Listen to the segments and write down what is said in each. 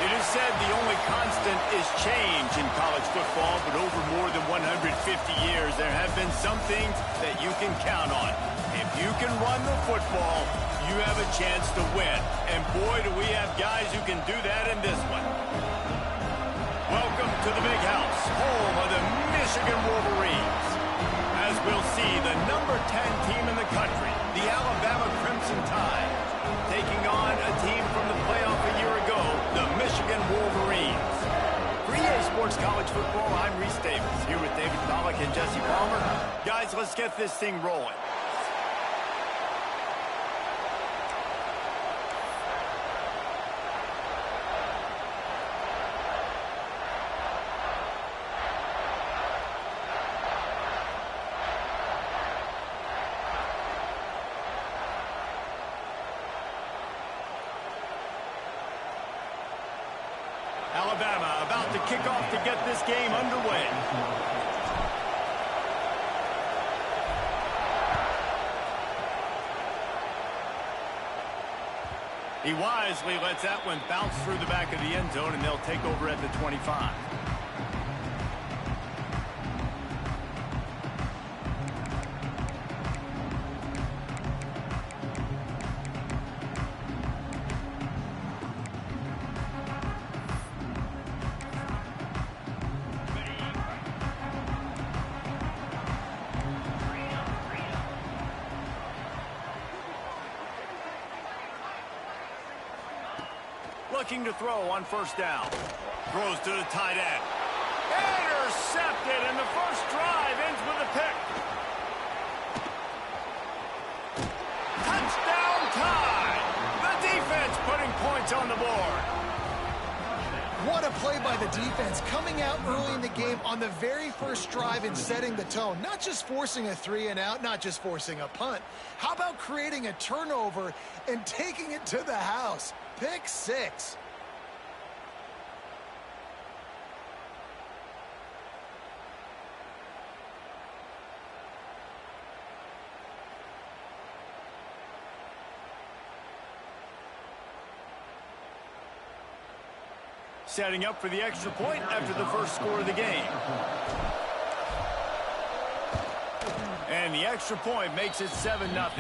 It is said the only constant is change in college football, but over more than 150 years, there have been some things that you can count on. If you can run the football, you have a chance to win. And boy, do we have guys who can do that in this one. Welcome to the Big House, home of the Michigan Wolverines. As we'll see, the number 10 team in the country, the Alabama Crimson Tide, taking on a team from the playoff a year ago, the Michigan Wolverines. For EA Sports College Football, I'm Reese Davis, here with David Pollack and Jesse Palmer. Guys, let's get this thing rolling. Alabama about to kick off to get this game underway. He wisely lets that one bounce through the back of the end zone, and they'll take over at the 25. Looking to throw on first down. Throws to the tight end. Intercepted, and the first drive ends with a pick. Touchdown Tide! The defense putting points on the board. What a play by the defense, coming out early in the game on the very first drive and setting the tone. Not just forcing a 3-and-out, not just forcing a punt. How about creating a turnover and taking it to the house? Pick 6. Setting up for the extra point after the first score of the game. And the extra point makes it 7-0. That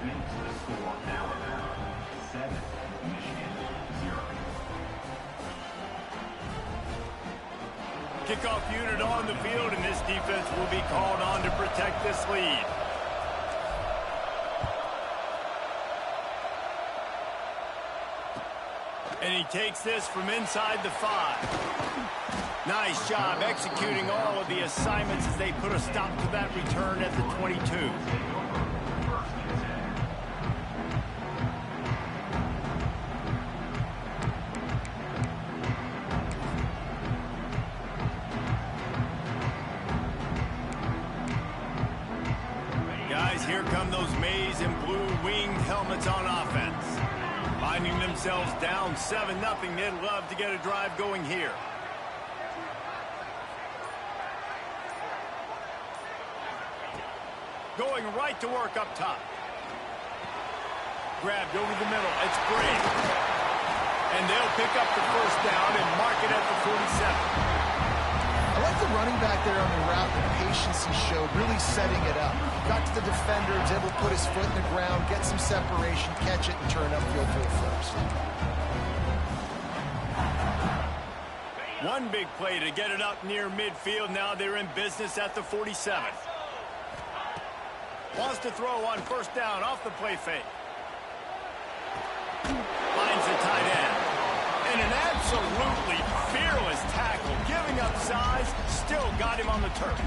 makes the score Alabama 7, Michigan 0. Kickoff unit on the field, and this defense will be called on to protect this lead. And he takes this from inside the 5. Nice job executing all of the assignments as they put a stop to that return at the 22. Guys, here come those maize and blue winged helmets on offense. Finding themselves down 7-0, they'd love to get a drive going here. Going right to work up top. Grabbed over the middle. It's great. And they'll pick up the first down and mark it at the 47. I like the running back there on the route, the patience he showed, really setting it up. Got to the defender, was able to put his foot in the ground, get some separation, catch it, and turn upfield for the first. One big play to get it up near midfield. Now they're in business at the 47. Wants to throw on first down off the play fake. Finds the tight end. And an absolutely fearless tackle, giving up size, still got him on the turf.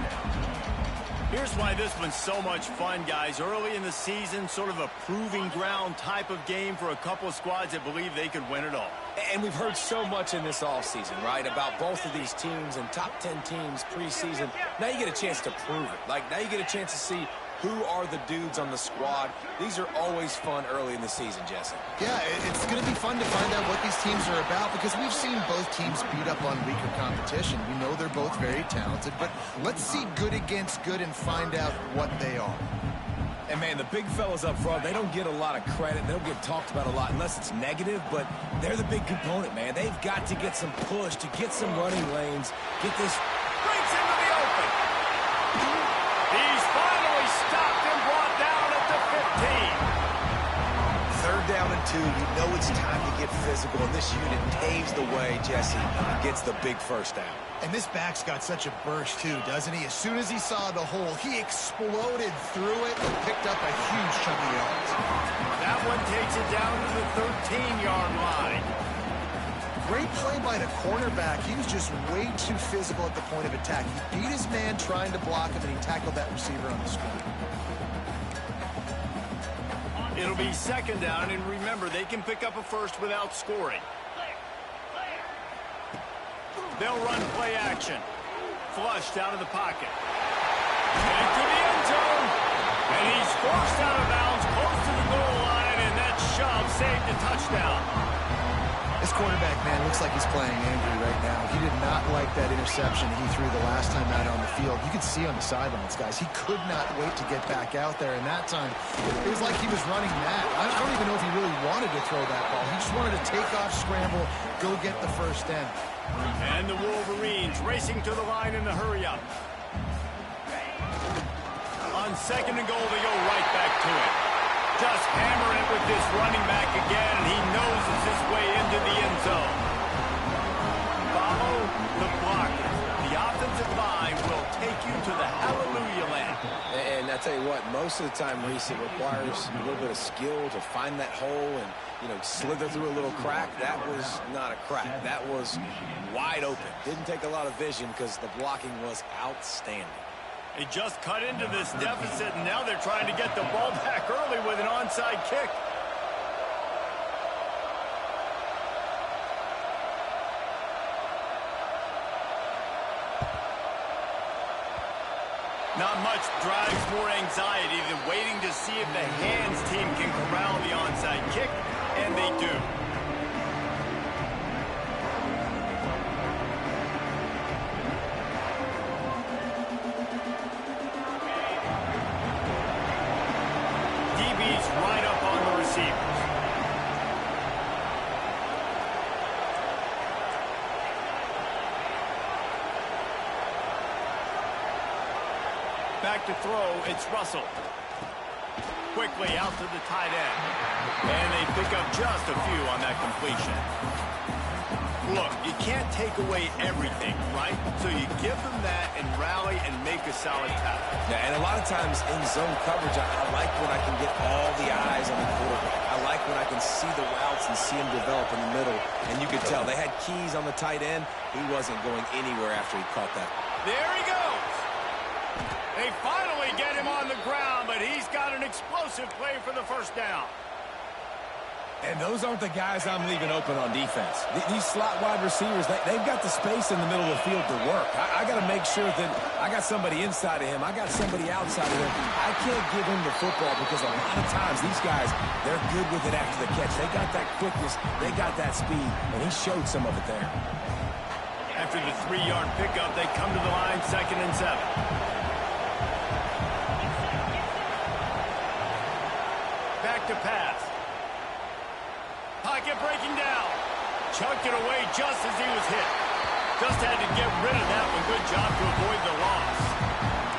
Here's why this one's so much fun, guys. Early in the season, sort of a proving ground type of game for a couple of squads that believe they could win it all. And we've heard so much in this offseason, right, about both of these teams and top 10 teams preseason. Now you get a chance to prove it. Like, now you get a chance to see who are the dudes on the squad. These are always fun early in the season, Jesse. Yeah, it's going to be fun to find out what these teams are about because we've seen both teams beat up on weaker competition. We know they're both very talented, but let's see good against good and find out what they are. And, man, the big fellas up front, they don't get a lot of credit. They don't get talked about a lot unless it's negative, but they're the big component, man. They've got to get some push, to get some running lanes, get this. Breaks into the open. He's finally stopped and brought down at the 15. 3rd down and 2. You know it's time to get physical, and this unit paves the way, Jesse, and gets the big 1st down. And this back's got such a burst, too, doesn't he? As soon as he saw the hole, he exploded through it and picked up a huge chunk of yards. That one takes it down to the 13-yard line. Great play by the cornerback. He was just way too physical at the point of attack. He beat his man trying to block him, and he tackled that receiver on the screen. It'll be 2nd down, and remember, they can pick up a first without scoring. They'll run play action. Flushed out of the pocket. Into the end zone. And he's forced out of bounds close to the goal line, and that shove saved a touchdown. This quarterback, man, looks like he's playing angry right now. He did not like that interception he threw the last time out on the field. You could see on the sidelines, guys. He could not wait to get back out there, and that time it was like he was running mad. I don't even know if he really wanted to throw that ball. He just wanted to take off, scramble, go get the 1st down. And the Wolverines racing to the line in the hurry-up. On 2nd and goal, they go right back to it. Just hammer it with this running back again, and he noses his way into the end zone. Follow the blocker. The offensive line will take you to the hallelujah land. And I tell you what, most of the time, Reese, it requires a little bit of skill to find that hole and, you know, slither through a little crack. That was not a crack. That was wide open. Didn't take a lot of vision because the blocking was outstanding. They just cut into this deficit, and now they're trying to get the ball back early with an onside kick. Not much drives more anxiety than waiting to see if the hands team can corral the onside kick, and they do. DB's right up on the receivers. Back to throw, it's Russell. Quickly out to the tight end. And they pick up just a few on that completion. Look, you can't take away everything, right? So you give them that and rally and make a solid tackle. Yeah, and a lot of times in zone coverage, I like when I can get all the eyes on the quarterback. I like when I can see the routes and see him develop in the middle. And you could tell they had keys on the tight end. He wasn't going anywhere after he caught that. There he goes. They finally get him on the ground, but he's got an explosive play for the 1st down. And those aren't the guys I'm leaving open on defense. These slot wide receivers, they've got the space in the middle of the field to work. I got to make sure that I got somebody inside of him. I got somebody outside of him. I can't give him the football because a lot of times these guys, they're good with it after the catch. They got that quickness. They got that speed, and he showed some of it there. After the 3-yard pickup, they come to the line 2nd and 7. Back to pass. Pocket breaking down. Chucked it away just as he was hit. Just had to get rid of that one. Good job to avoid the loss.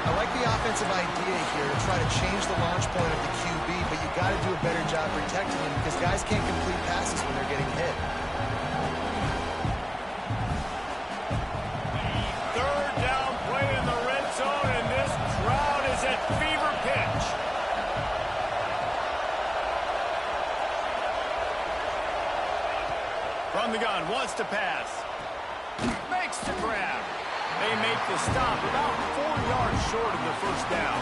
I like the offensive idea here to try to change the launch point of the QB, but you got to do a better job protecting him because guys can't complete passes when they're getting hit. 3rd down play in the red zone, and this crowd is at fever pitch. From the gun, wants to pass. Makes the grab. They make the stop about 4 yards short of the 1st down.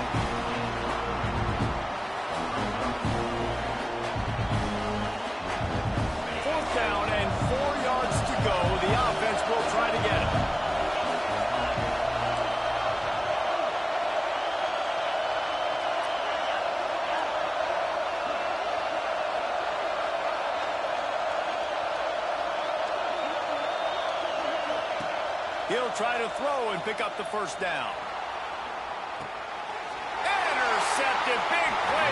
4th down and 4 yards to go. The offense will try to get it. He'll try to throw and pick up the 1st down. Intercepted. Big play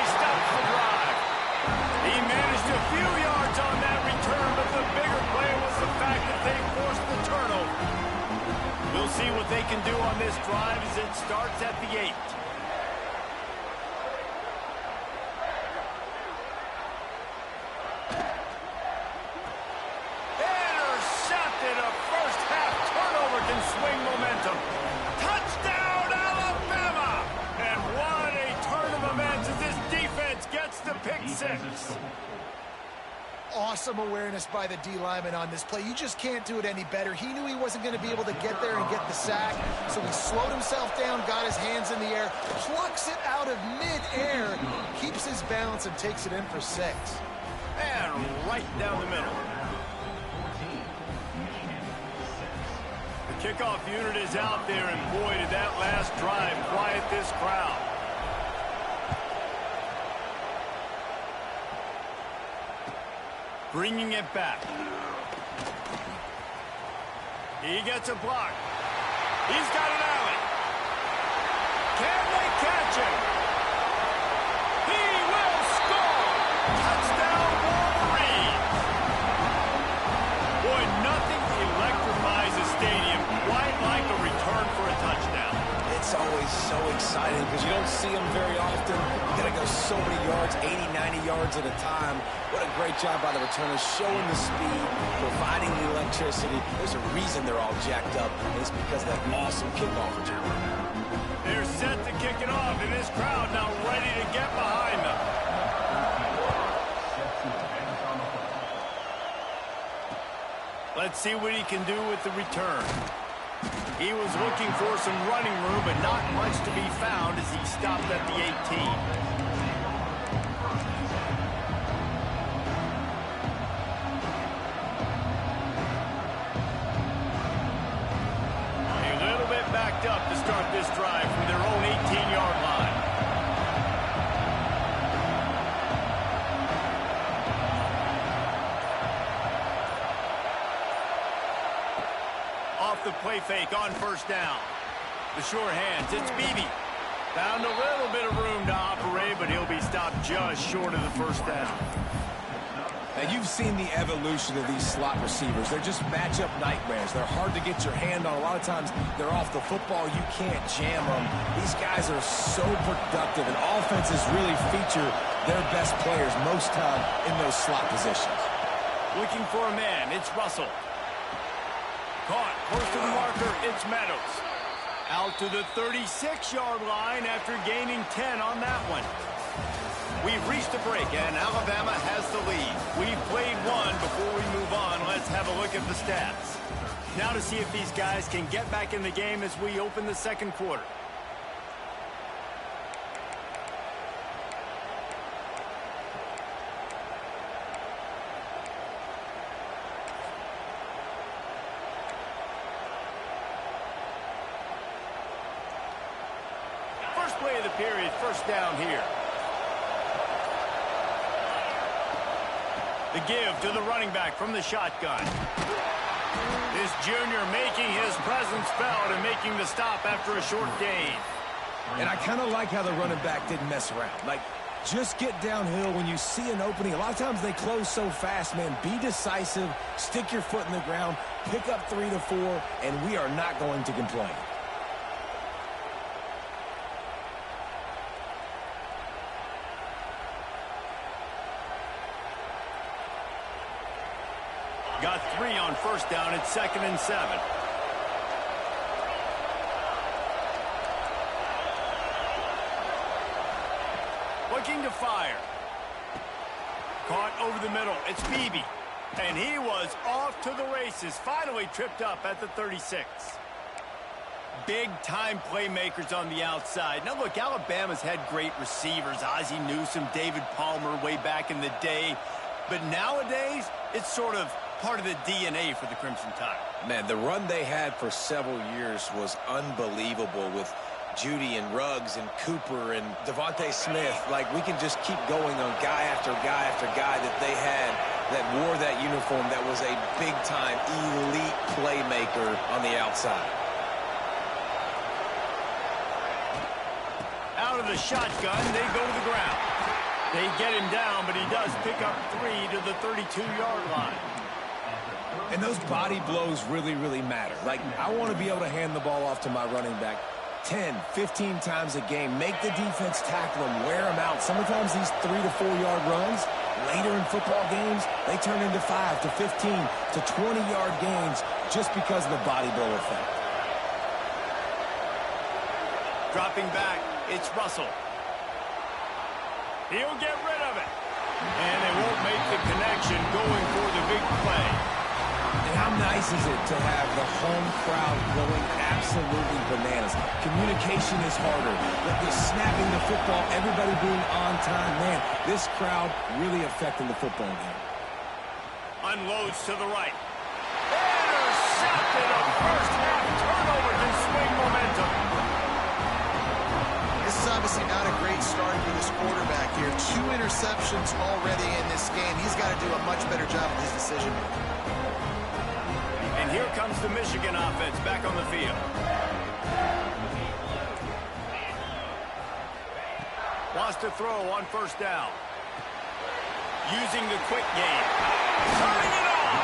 this drive as it starts at the 8. Intercepted. A first-half turnover can swing momentum. Touchdown, Alabama! And what a turn of events as this defense gets the pick 6. Awesome awareness by the D lineman on this play. You just can't do it any better. He knew he wasn't going to be able to get there and get the sack, so he slowed himself down, got his hands in the air, plucks it out of mid-air, keeps his balance, and takes it in for 6. And right down the middle. The kickoff unit is out there, and boy, did that last drive quiet this crowd. Bringing it back. He gets a block. He's got an alley. Can they catch him? He will score! Touchdown, Wolverines! Boy, nothing electrifies a stadium quite like a return for a touchdown. It's always so exciting because you don't see them very often. You got to go so many yards, 80, 90 yards at a time. What a great job by the returners, showing the speed, providing the electricity. There's a reason they're all jacked up, and it's because of that awesome kickoff return. They're set to kick it off, and this crowd now ready to get behind them. Let's see what he can do with the return. He was looking for some running room, but not much to be found as he stopped at the 18. Backed up to start this drive from their own 18-yard line. Off the play fake on first down. The sure hands, it's Beebe. Found a little bit of room to operate, but he'll be stopped just short of the first down. And you've seen the evolution of these slot receivers. They're just matchup nightmares. They're hard to get your hand on. A lot of times they're off the football. You can't jam them. These guys are so productive, and offenses really feature their best players most time in those slot positions. Looking for a man, it's Russell. Caught, close to the marker, it's Meadows. Out to the 36-yard line after gaining 10 on that one. We've reached a break, and Alabama has the lead. We've played one. Before we move on, let's have a look at the stats. Now to see if these guys can get back in the game as we open the second quarter. First play of the period, first down here. The give to the running back from the shotgun. This junior making his presence felt and making the stop after a short gain. And I kind of like how the running back didn't mess around. Like, just get downhill when you see an opening. A lot of times they close so fast, man. Be decisive, stick your foot in the ground, pick up 3 to 4, and we are not going to complain. Got 3 on first down. It's 2nd and 7. Looking to fire. Caught over the middle. It's Beebe. And he was off to the races. Finally tripped up at the 36. Big-time playmakers on the outside. Now, look, Alabama's had great receivers. Ozzie Newsome, David Palmer way back in the day. But nowadays, it's sort of part of the DNA for the Crimson Tide. Man, the run they had for several years was unbelievable with Judy and Ruggs and Cooper and Devontae Smith. Like, we can just keep going on guy after guy after guy that they had that wore that uniform that was a big-time elite playmaker on the outside. Out of the shotgun, they go to the ground. They get him down, but he does pick up 3 to the 32-yard line. And those body blows really, really matter. Like, I want to be able to hand the ball off to my running back 10, 15 times a game. Make the defense tackle them, wear them out. Sometimes these 3 to 4 yard runs, later in football games, they turn into 5 to 15 to 20 yard gains just because of the body blow effect. Dropping back, it's Russell. He'll get rid of it. And they won't make the connection going for the big play. And how nice is it to have the home crowd going absolutely bananas? Communication is harder. But the snapping the football, everybody being on time. Man, this crowd really affecting the football game. Unloads to the right. Intercepted. A first half turnover can swing momentum. This is obviously not a great start for this quarterback here. 2 interceptions already in this game. He's got to do a much better job with his decision making. And here comes the Michigan offense back on the field. Wants to throw on first down. Using the quick game. Turning it on.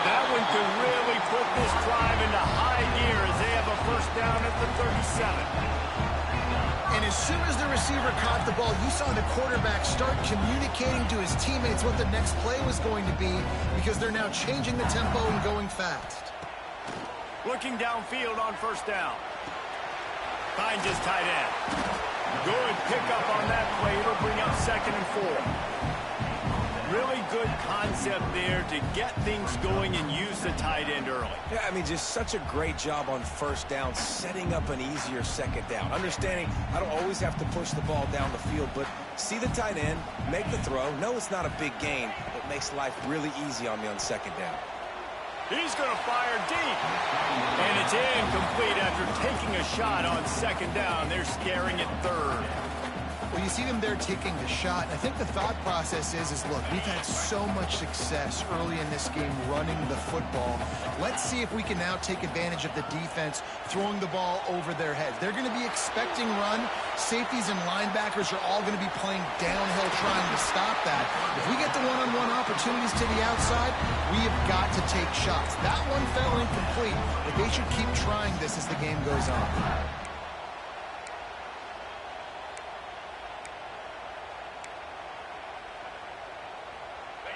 That one could really put this drive into high gear as they have a first down at the 37. And as soon as the receiver caught the ball, you saw the quarterback start communicating to his teammates what the next play was going to be because they're now changing the tempo and going fast. Looking downfield on first down. Finds his tight end. Good pickup on that play. It'll bring up 2nd and 4. Really good concept there to get things going and use the tight end early. Yeah, I mean, just such a great job on first down, setting up an easier second down. Understanding I don't always have to push the ball down the field, but see the tight end, make the throw. No, it's not a big gain. It makes life really easy on me on second down. He's going to fire deep. And it's incomplete after taking a shot on second down. They're scaring it 3rd. Well, you see them there taking the shot. I think the thought process is look, we've had so much success early in this game running the football. Let's see if we can now take advantage of the defense throwing the ball over their heads. They're going to be expecting run. Safeties and linebackers are all going to be playing downhill trying to stop that. If we get the one-on-one opportunities to the outside, we have got to take shots. That one fell incomplete, but they should keep trying this as the game goes on.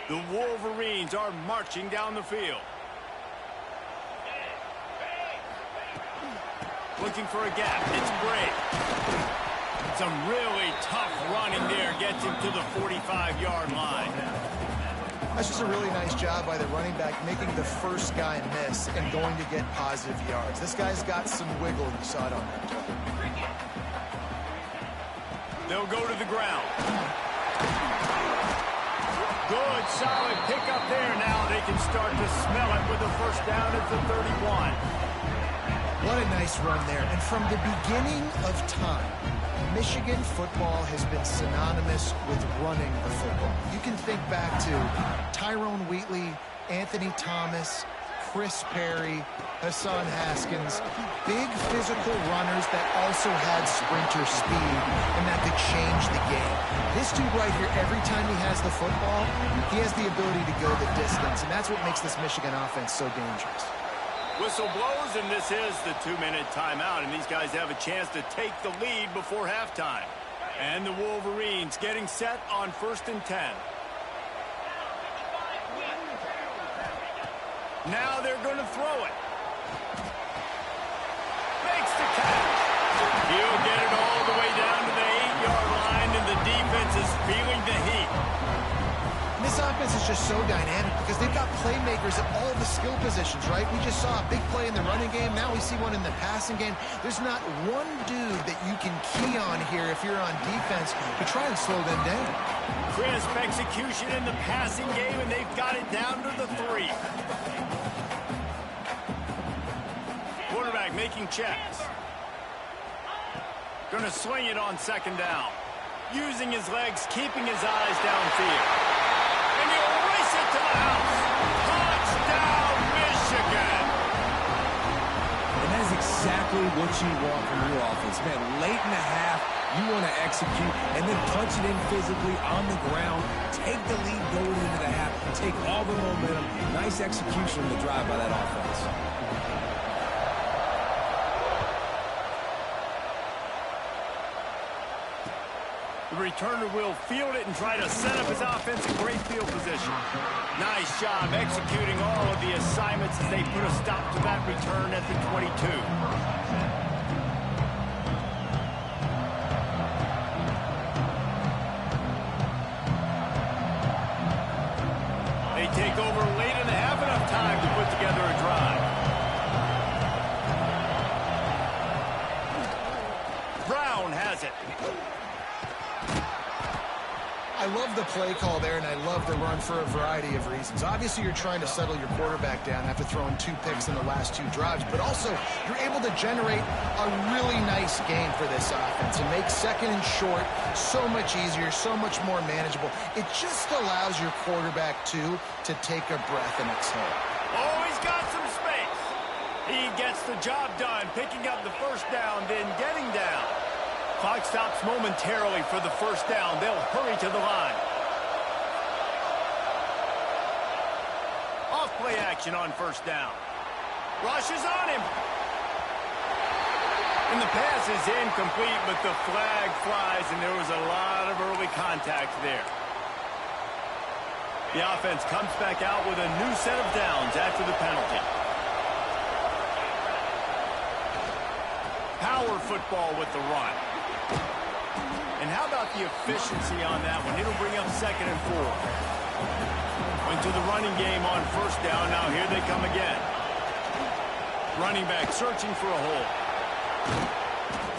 The Wolverines are marching down the field. Looking for a gap. It's Bray. Some really tough running there. Gets him to the 45-yard line. That's just a really nice job by the running back, making the first guy miss and going to get positive yards. This guy's got some wiggle. You saw it on that play. They'll go to the ground. Good, solid pickup there. Now they can start to smell it with a first down at the 31. What a nice run there. And from the beginning of time, Michigan football has been synonymous with running the football. You can think back to Tyrone Wheatley, Anthony Thomas, Chris Perry, Hassan Haskins, big physical runners that also had sprinter speed and that could change the game. This dude right here, every time he has the football, he has the ability to go the distance, and that's what makes this Michigan offense so dangerous. Whistle blows, and this is the 2-minute timeout, and these guys have a chance to take the lead before halftime. And the Wolverines getting set on 1st and 10. Now they're going to throw it. Makes the catch. He'll get it all the way down to the 8-yard line, and the defense is feeling the heat. This offense is just so dynamic because they've got playmakers at all the skill positions, right? We just saw a big play in the running game. Now we see one in the passing game. There's not one dude that you can key on here if you're on defense to try and slow them down. Crisp execution in the passing game, and they've got it down to the 3. Quarterback making checks. Going to swing it on 2nd down. Using his legs, keeping his eyes downfield. And he'll race it to the house. Touchdown, Michigan. And that is exactly what you want from your offense. Man, late in the half, You want to execute and then punch it in physically on the ground, take the lead going into the half, take all the momentum. Nice execution in the drive by that offense. The returner will field it and try to set up his offense in great field position. Nice job executing all of the assignments as they put a stop to that return at the 22. They take over late and have enough time to put together a drive. Brown has it. I love the play call there, and I love the run for a variety of reasons. Obviously, you're trying to settle your quarterback down after throwing 2 picks in the last 2 drives, but also you're able to generate a really nice game for this offense and make second and short so much easier, so much more manageable. It just allows your quarterback, too, to take a breath and exhale. Oh, he's got some space. He gets the job done, picking up the first down, then getting down. Clock stops momentarily for the first down. They'll hurry to the line. Off play action on first down. Rushes on him. And the pass is incomplete, but the flag flies, and there was a lot of early contact there. The offense comes back out with a new set of downs after the penalty. Power football with the run. And how about the efficiency on that one? It'll bring up 2nd and 4. Went to the running game on first down. Now here they come again. Running back searching for a hole.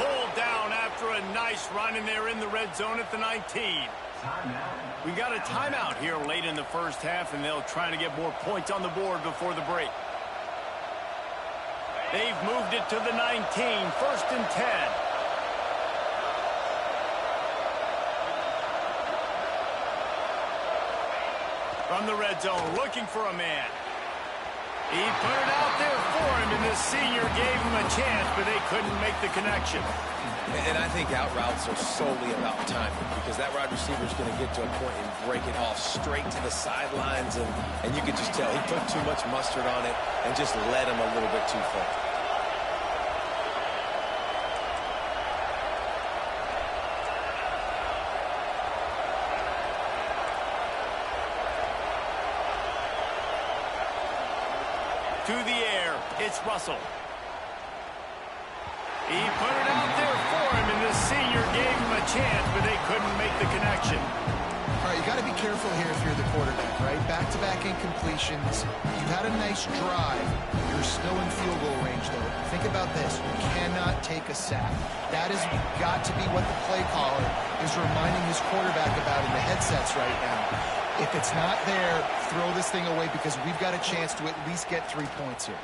Pulled down after a nice run, and they're in the red zone at the 19. We got a timeout here late in the first half, and they'll try to get more points on the board before the break. They've moved it to the 19, 1st and 10. From the red zone, looking for a man. He put it out there for him, and the senior gave him a chance, but they couldn't make the connection. And I think out routes are solely about timing, because that wide receiver is going to get to a point and break it off straight to the sidelines, and you could just tell he put too much mustard on it and just led him a little bit too far. To the air, it's Russell. He put it out there for him, and the senior gave him a chance, but they couldn't make the connection. All right, you got to be careful here if you're the quarterback, right? Back-to-back incompletions. You've had a nice drive. You're still in field goal range, though. Think about this. You cannot take a sack. That has got to be what the play caller is reminding his quarterback about in the headsets right now. If it's not there, throw this thing away, because we've got a chance to at least get 3 points here.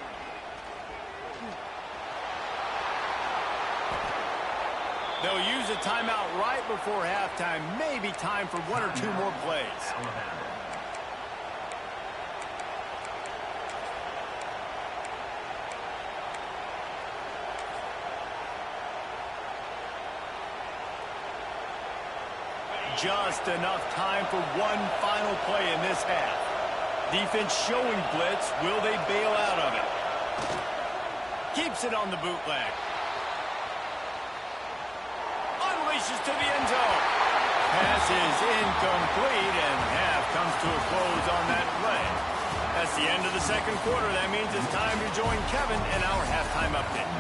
They'll use a timeout right before halftime. Maybe time for 1 or 2 more plays. Just enough time for one final play in this half. Defense showing blitz. Will they bail out of it? Keeps it on the bootleg. Unleashes to the end zone. Pass is incomplete, and half comes to a close on that play. That's the end of the second quarter. That means it's time to join Kevin in our halftime update.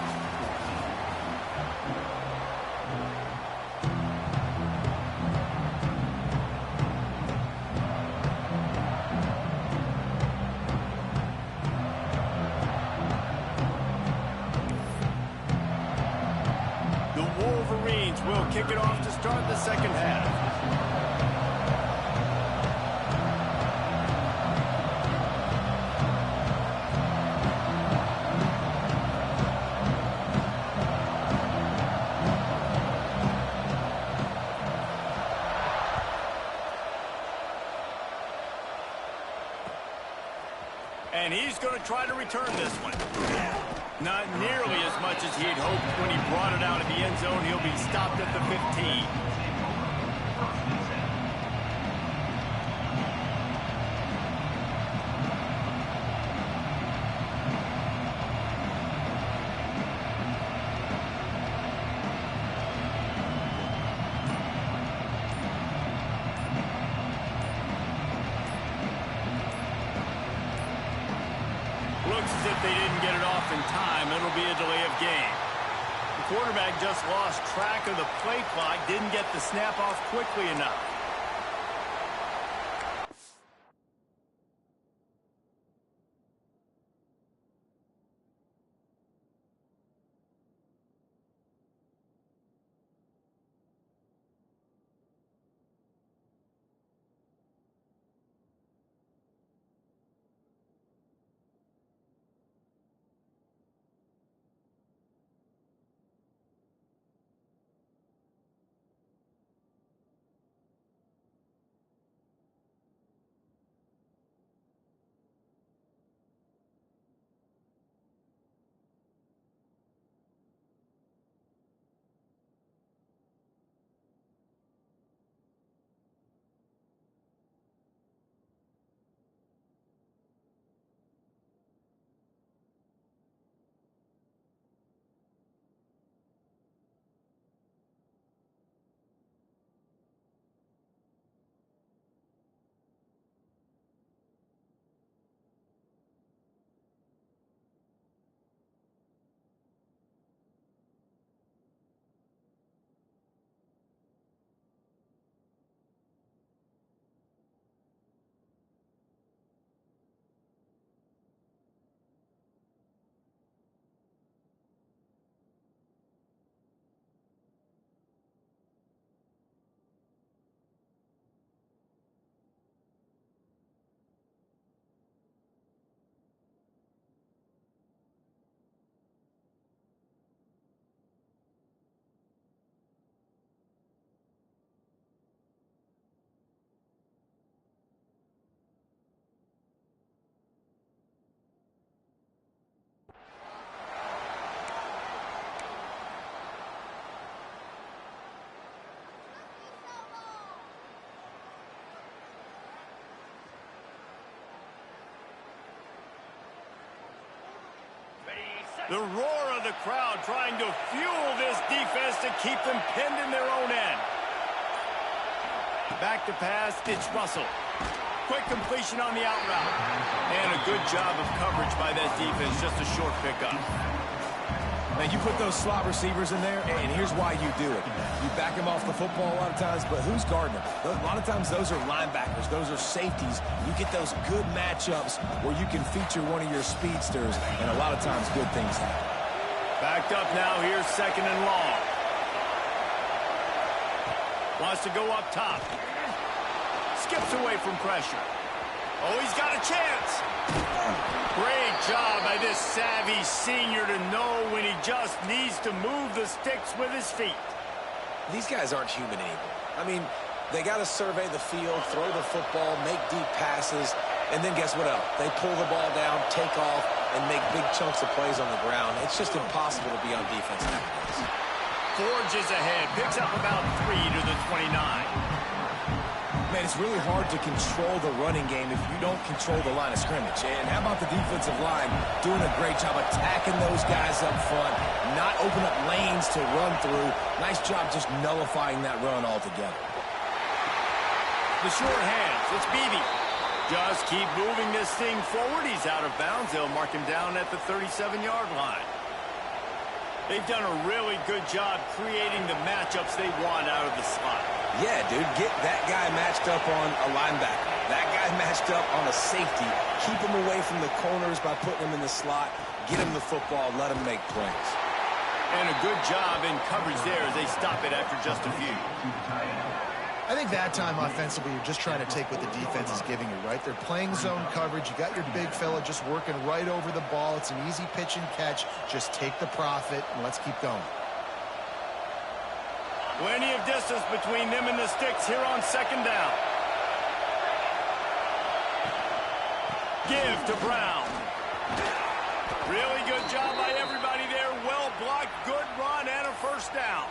Will kick it off to start the second half. And he's going to try to return this one. Not nearly as much as he had hoped when he brought it out of the end zone. He'll be stopped at the 15. Looks as if they didn't get it off in time. It'll be a delay of game. The quarterback just lost track of the play clock, didn't get the snap off quickly enough. The roar of the crowd trying to fuel this defense to keep them pinned in their own end. Back to pass, it's Russell. Quick completion on the out route. And a good job of coverage by that defense, just a short pickup. Man, you put those slot receivers in there, and here's why you do it. You back them off the football a lot of times, but who's guarding them? A lot of times those are linebackers. Those are safeties. You get those good matchups where you can feature one of your speedsters, and a lot of times good things happen. Backed up now, here's second and long. Wants to go up top. Skips away from pressure. Oh, he's got a chance. Great job by this savvy senior to know when he just needs to move the sticks with his feet. These guys aren't human anymore. I mean, they got to survey the field, throw the football, make deep passes, and then guess what else? They pull the ball down, take off, and make big chunks of plays on the ground. It's just impossible to be on defense nowadays. Forges ahead, picks up about 3 to the 29. Man, it's really hard to control the running game if you don't control the line of scrimmage. And how about the defensive line doing a great job attacking those guys up front, not open up lanes to run through. Nice job just nullifying that run altogether. The short hands, it's Beebe. Just keep moving this thing forward. He's out of bounds. They'll mark him down at the 37-yard line. They've done a really good job creating the matchups they want out of the slot. Yeah, dude, get that guy matched up on a linebacker. That guy matched up on a safety. Keep him away from the corners by putting him in the slot. Get him the football. Let him make plays. And a good job in coverage there as they stop it after just a few. I think that time offensively, you're just trying to take what the defense is giving you, right? They're playing zone coverage. You got your big fella just working right over the ball. It's an easy pitch and catch. Just take the profit, and let's keep going. Plenty of distance between them and the sticks here on second down. Give to Brown. Really good job by everybody there. Well blocked, good run, and a first down.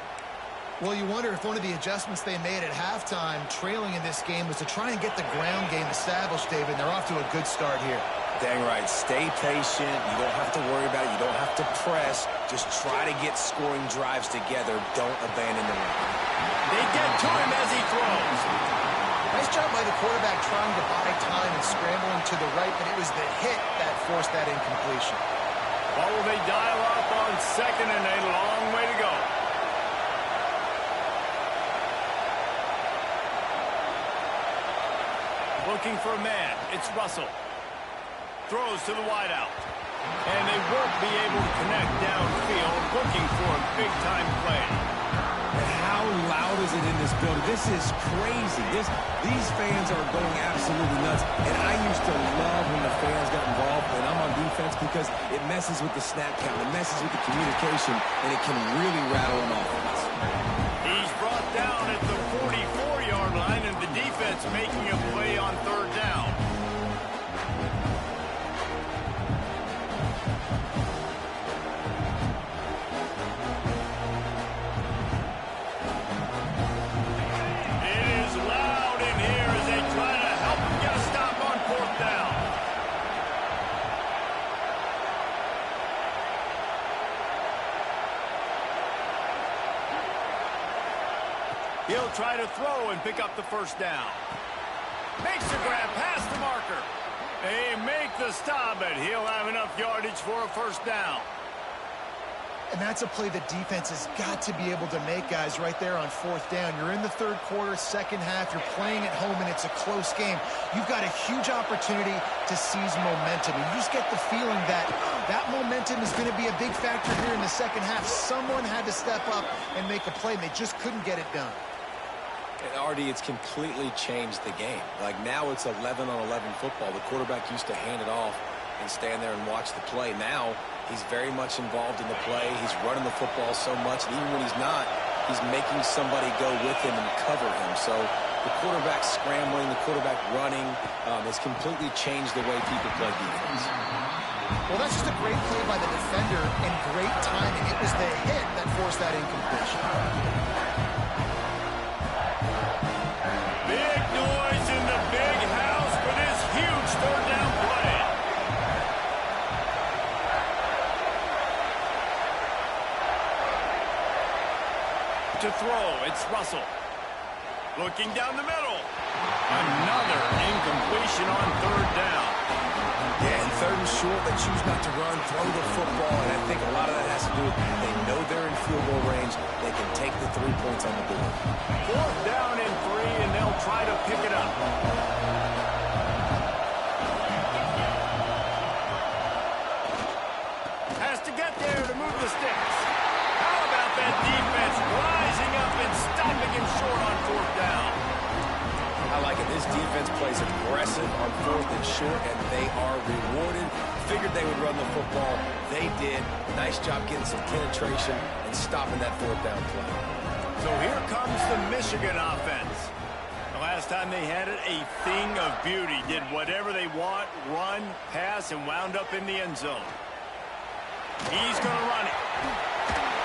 Well, you wonder if one of the adjustments they made at halftime, trailing in this game, was to try and get the ground game established, David. They're off to a good start here. Dang right. Stay patient. You don't have to worry about it. You don't have to press. Just try to get scoring drives together. Don't abandon the run. They get to him as he throws. Nice job by the quarterback trying to buy time and scrambling to the right, but it was the hit that forced that incompletion. What will they dial up on second and a long way to go? Looking for a man. It's Russell. Throws to the wideout. And they won't be able to connect downfield, looking for a big-time play. And how loud is it in this building? This is crazy. These fans are going absolutely nuts. And I used to love when the fans got involved, and I'm on defense, because it messes with the snap count. It messes with the communication, and it can really rattle an offense. He's brought down at the 44-yard line, and the defense making a play on third down. He'll try to throw and pick up the first down. Makes the grab past the marker. They make the stop, but he'll have enough yardage for a first down. And that's a play the defense has got to be able to make, guys, right there on fourth down. You're in the third quarter, second half. You're playing at home, and it's a close game. You've got a huge opportunity to seize momentum. And you just get the feeling that that momentum is going to be a big factor here in the second half. Someone had to step up and make a play, and they just couldn't get it done. And Artie, it's completely changed the game. Like, now it's 11-on-11 football. The quarterback used to hand it off and stand there and watch the play. Now he's very much involved in the play. He's running the football so much, and even when he's not, he's making somebody go with him and cover him. So the quarterback scrambling, the quarterback running has completely changed the way people play defense. Well, that's just a great play by the defender and great timing. It was the hit that forced that incompletion. Big noise in the big house for this huge third down play. To throw, it's Russell. Looking down the middle. Another incompletion on third down. Yeah, and third and short, they choose not to run, throw the football, and I think a lot of that has to do with they know they're in field goal range. They can take the 3 points on the board. Fourth down and 3, and they'll try to pick it up. Has to get there to move the sticks. How about that defense rising up and stopping him short on fourth down? I like it. This defense plays aggressive on fourth and short, and they are rewarded. Figured they would run the football. They did. Nice job getting some penetration and stopping that fourth down play. So here comes the Michigan offense. The last time they had it, a thing of beauty. Did whatever they want, run, pass, and wound up in the end zone. He's going to run it.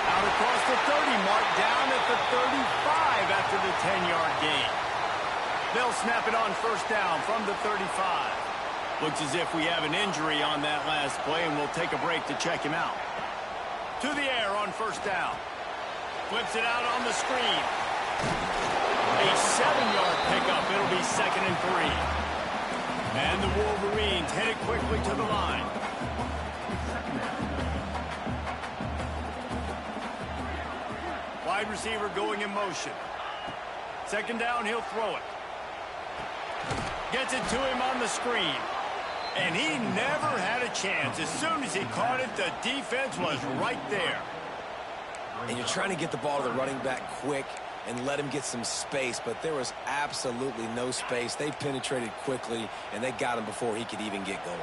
Out across the 30 mark, down at the 35 after the 10-yard gain. They'll snap it on first down from the 35. Looks as if we have an injury on that last play, and we'll take a break to check him out. To the air on first down. Flips it out on the screen. A 7-yard pickup. It'll be second and 3. And the Wolverines headed quickly to the line. Wide receiver going in motion. Second down, he'll throw it. Gets it to him on the screen. And he never had a chance. As soon as he caught it, the defense was right there. And you're trying to get the ball to the running back quick and let him get some space, but there was absolutely no space. They penetrated quickly, and they got him before he could even get going.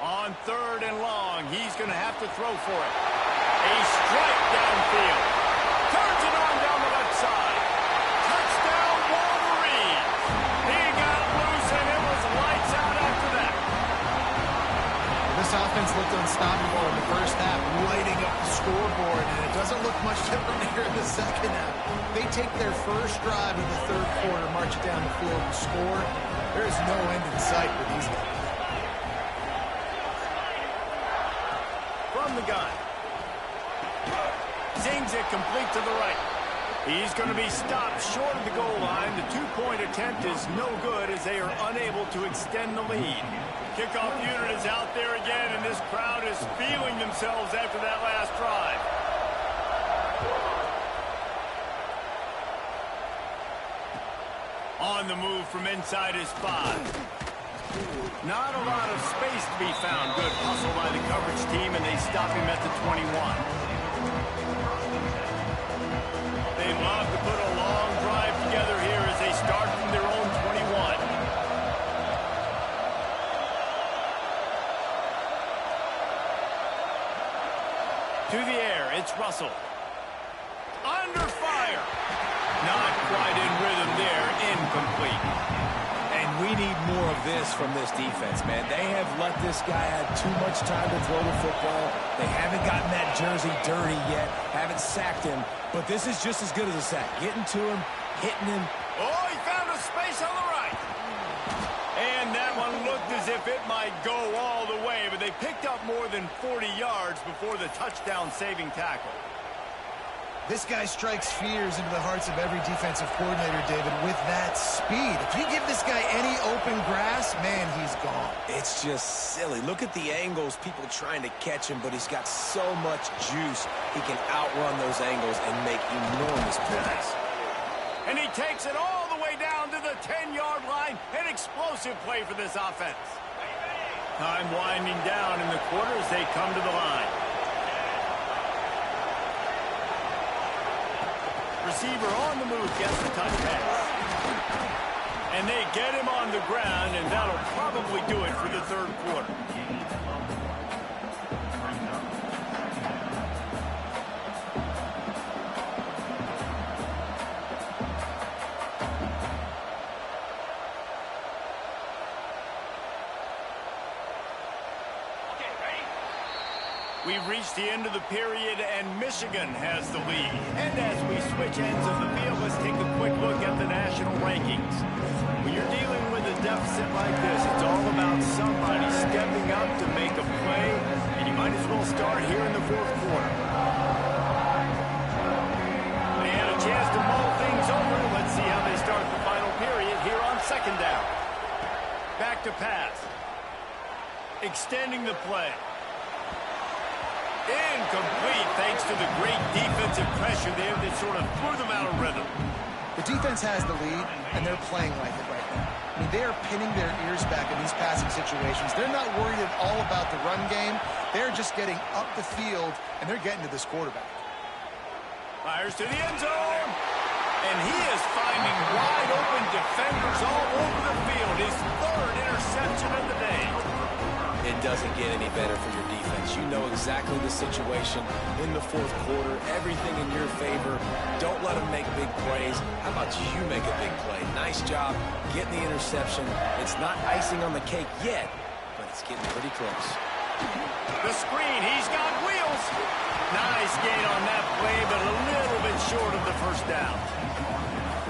On third and long, he's going to have to throw for it. A strike downfield. Turns it on down the left side. Touchdown, Wolverines. He got loose, and it was looked unstoppable in the first half, lighting up the scoreboard, and it doesn't look much different here in the second half. They take their first drive of the third quarter, march it down the field, and score. There is no end in sight for these guys. From the gun. Zings it complete to the right. He's going to be stopped short of the goal line. The two-point attempt is no good as they are unable to extend the lead. Kickoff unit is out there again, and this crowd is feeling themselves after that last drive. On the move from inside his 5. Not a lot of space to be found. Good hustle by the coverage team, and they stop him at the 21. They love to put a long drive together here as they start from their own 21. To the air, it's Russell. Under fire. Not quite in rhythm there, incomplete. And we need more of this from this defense, man. They have let this guy have too much time to throw the football. They haven't gotten that jersey dirty yet, haven't sacked him. But this is just as good as a sack. Getting to him, hitting him. Oh, he found a space on the right. And that one looked as if it might go all the way, but they picked up more than 40 yards before the touchdown-saving tackle. This guy strikes fears into the hearts of every defensive coordinator, David, with that speed. If you give this guy any open grass, man, he's gone. It's just silly. Look at the angles, people trying to catch him, but he's got so much juice. He can outrun those angles and make enormous plays. And he takes it all the way down to the 10-yard line. An explosive play for this offense. Time winding down in the quarter as they come to the line. Receiver on the move gets the touch pass. And they get him on the ground, and that'll probably do it for the third quarter. We've reached the end of the period, and Michigan has the lead. And as we switch ends of the field, let's take a quick look at the national rankings. When you're dealing with a deficit like this, it's all about somebody stepping up to make a play, and you might as well start here in the fourth quarter. They had a chance to mull things over. Let's see how they start the final period here on second down. Back to pass. Extending the play. Incomplete thanks to the great defensive pressure there that sort of threw them out of rhythm. The defense has the lead, and they're playing like it right now. I mean, they are pinning their ears back in these passing situations. They're not worried at all about the run game. They're just getting up the field, and they're getting to this quarterback. Fires to the end zone. And he is finding wide open defenders all over the field. His third interception of the day. It doesn't get any better for your defense. You know exactly the situation in the fourth quarter. Everything in your favor. Don't let them make big plays. How about you make a big play? Nice job getting the interception. It's not icing on the cake yet, but it's getting pretty close. The screen. He's got wheels. Nice gain on that play, but a little bit short of the first down.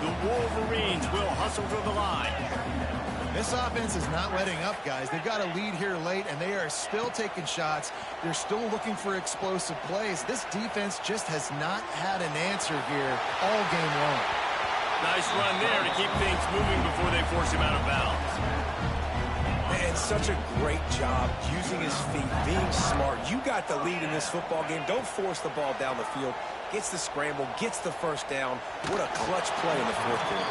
The Wolverines will hustle to the line. This offense is not letting up, guys. They've got a lead here late, and they are still taking shots. They're still looking for explosive plays. This defense just has not had an answer here all game long. Nice run there to keep things moving before they force him out of bounds. And such a great job using his feet, being smart. You got the lead in this football game. Don't force the ball down the field. Gets the scramble, gets the first down. What a clutch play in the fourth quarter.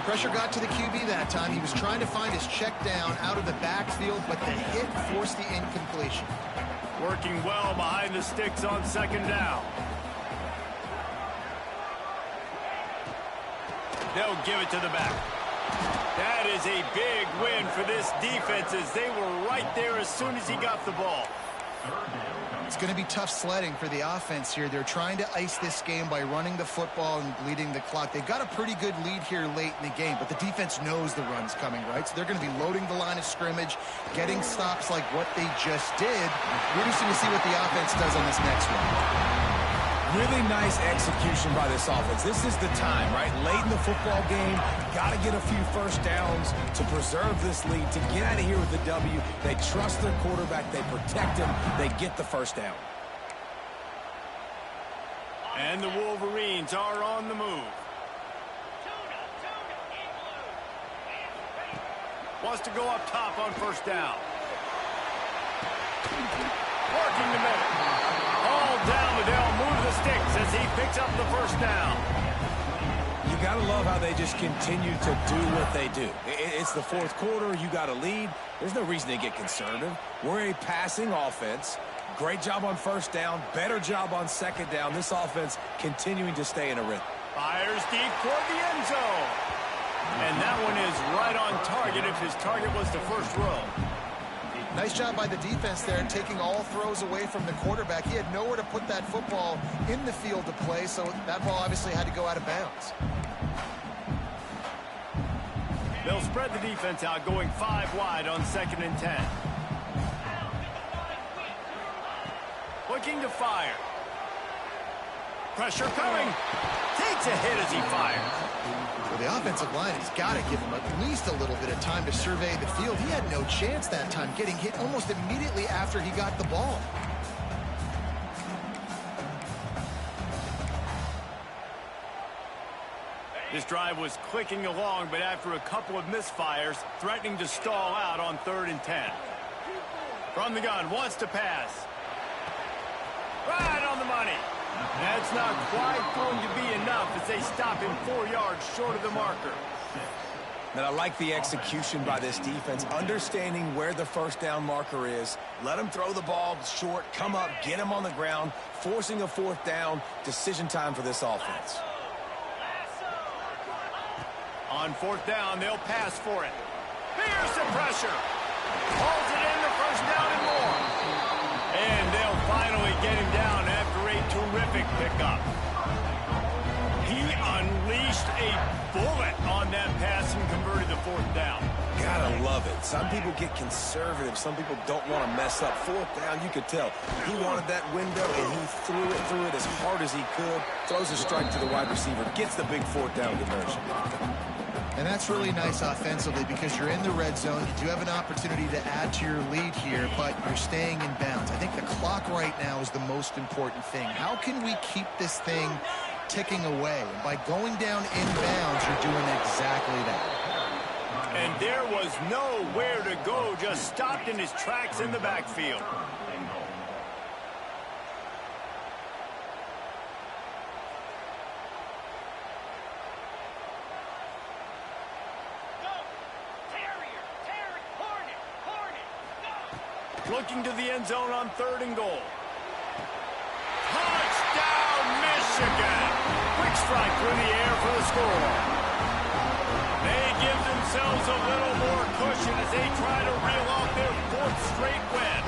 Pressure got to the QB that time. He was trying to find his check down out of the backfield, but the hit forced the incompletion. Working well behind the sticks on second down. They'll give it to the back. That is a big win for this defense as they were right there as soon as he got the ball. It's going to be tough sledding for the offense here. They're trying to ice this game by running the football and bleeding the clock. They've got a pretty good lead here late in the game, but the defense knows the run's coming, right? So they're going to be loading the line of scrimmage, getting stops like what they just did. We're interesting to see what the offense does on this next one. Really nice execution by this offense. This is the time, right? Late in the football game, got to get a few first downs to preserve this lead, to get out of here with the W. They trust their quarterback. They protect him. They get the first down. And the Wolverines are on the move. Wants to go up top on first down. Working the middle. All down the Dell, move the sticks as he picks up the first down. You got to love how they just continue to do what they do. It's the fourth quarter. You got to lead. There's no reason to get conservative. We're a passing offense. Great job on first down. Better job on second down. This offense continuing to stay in a rhythm. Fires deep toward the end zone. And that one is right on target if his target was the first row. Nice job by the defense there, taking all throws away from the quarterback. He had nowhere to put that football in the field to play, so that ball obviously had to go out of bounds. They'll spread the defense out, going 5 wide on 2nd and 10. Looking to fire. Pressure coming. Takes a hit as he fires. Well, the offensive line has got to give him at least a little bit of time to survey the field. He had no chance that time, getting hit almost immediately after he got the ball. This drive was clicking along, but after a couple of misfires, threatening to stall out on 3rd and 10. From the gun, wants to pass. Right on the money. That's not quite going to be enough as they stop him 4 yards short of the marker. And I like the execution by this defense, understanding where the first down marker is. Let him throw the ball short, come up, get him on the ground, forcing a 4th down. Decision time for this offense. On 4th down, they'll pass for it. Fierce the pressure. Holds it in the first down and more. And they'll finally get him down after a terrific pickup. He unleashed a bullet on that pass and converted the 4th down. Gotta love it. Some people get conservative. Some people don't want to mess up. 4th down, you could tell. He wanted that window, and he threw it as hard as he could. Throws a strike to the wide receiver. Gets the big 4th down conversion. And that's really nice offensively because you're in the red zone. You do have an opportunity to add to your lead here, but you're staying in bounds. I think the clock right now is the most important thing. How can we keep this thing ticking away? And by going down in bounds, you're doing exactly that. And there was nowhere to go, just stopped in his tracks in the backfield. Looking to the end zone on 3rd and goal. Touchdown, Michigan! Quick strike through the air for the score. They give themselves a little more cushion as they try to reel off their 4th straight win.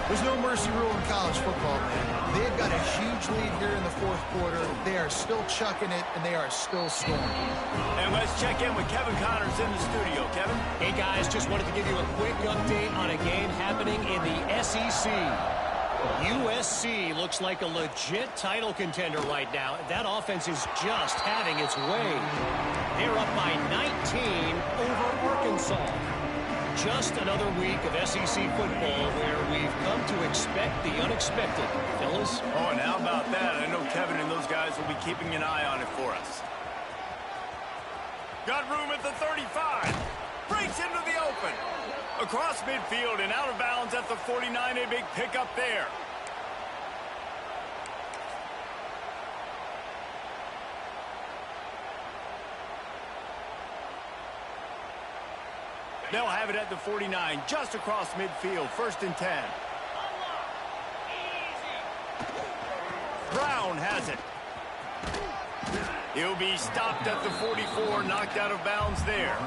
There's no mercy rule in college football, man. They've got a huge lead here in the 4th quarter. They are still chucking it, and they are still scoring. And let's check in with Kevin Connors in the studio. Kevin? Hey, guys, just wanted to give you a quick update on a game happening in the SEC. USC looks like a legit title contender right now. That offense is just having its way. They're up by 19 over Arkansas. Just another week of SEC football where we've come to expect the unexpected, fellas. Oh, and how about that? I know Kevin and those guys will be keeping an eye on it for us. Got room at the 35. Breaks into the open. Across midfield and out of bounds at the 49. A big pickup there. They'll have it at the 49, just across midfield, 1st and 10. Brown has it. He'll be stopped at the 44, knocked out of bounds there.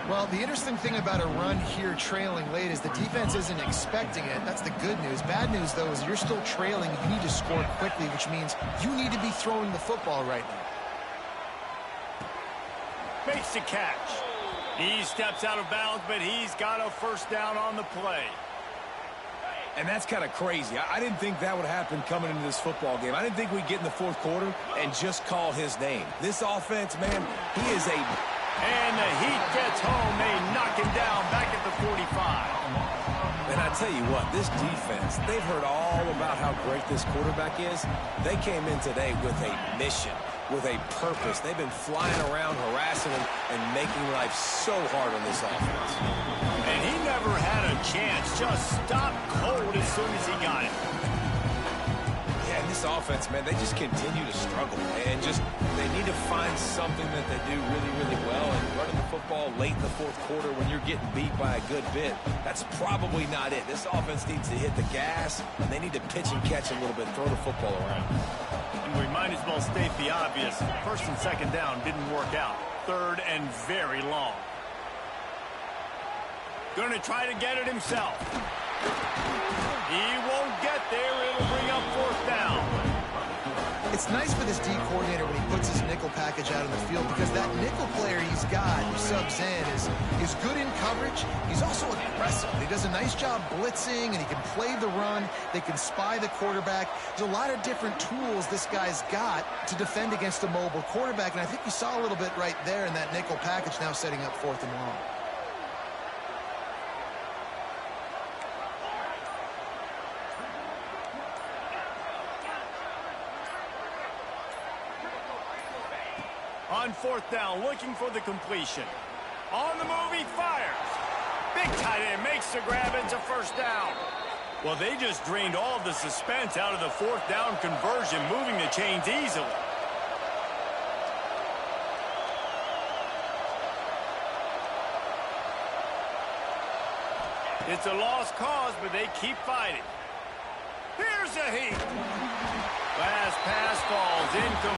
Well, the interesting thing about a run here trailing late is the defense isn't expecting it. That's the good news. Bad news, though, is you're still trailing. You need to score quickly, which means you need to be throwing the football right now. Makes the catch. He steps out of bounds, but he's got a first down on the play. And that's kind of crazy. I didn't think that would happen coming into this football game. I didn't think we'd get in the fourth quarter and just call his name. This offense, man, he is a... And the heat gets home. They knock him down back at the 45. And I tell you what, this defense, they've heard all about how great this quarterback is. They came in today with a mission, with a purpose. They've been flying around, harassing him, and making life so hard on this offense. And he never had a chance. Just stopped cold as soon as he got it. Yeah, and this offense, man, they just continue to struggle. And just, they need to find something that they do really, really well. And running the football late in the fourth quarter when you're getting beat by a good bit, that's probably not it. This offense needs to hit the gas, and they need to pitch and catch a little bit, throw the football around. And we might as well state the obvious. First and second down didn't work out. Third and very long. Going to try to get it himself. He won't get there. It'll bring up fourth down. It's nice for this D coordinator when he puts his nickel package out in the field because that nickel player he's got, who subs in, is good in coverage. He's also aggressive. He does a nice job blitzing, and he can play the run. They can spy the quarterback. There's a lot of different tools this guy's got to defend against a mobile quarterback, and I think you saw a little bit right there in that nickel package now setting up fourth and long. On fourth down, looking for the completion. On the move, he fires. Big tight end makes the grab. It's a first down. Well, they just drained all the suspense out of the fourth down conversion, moving the chains easily. It's a lost cause, but they keep fighting. Here's a heat. Last pass falls incomplete.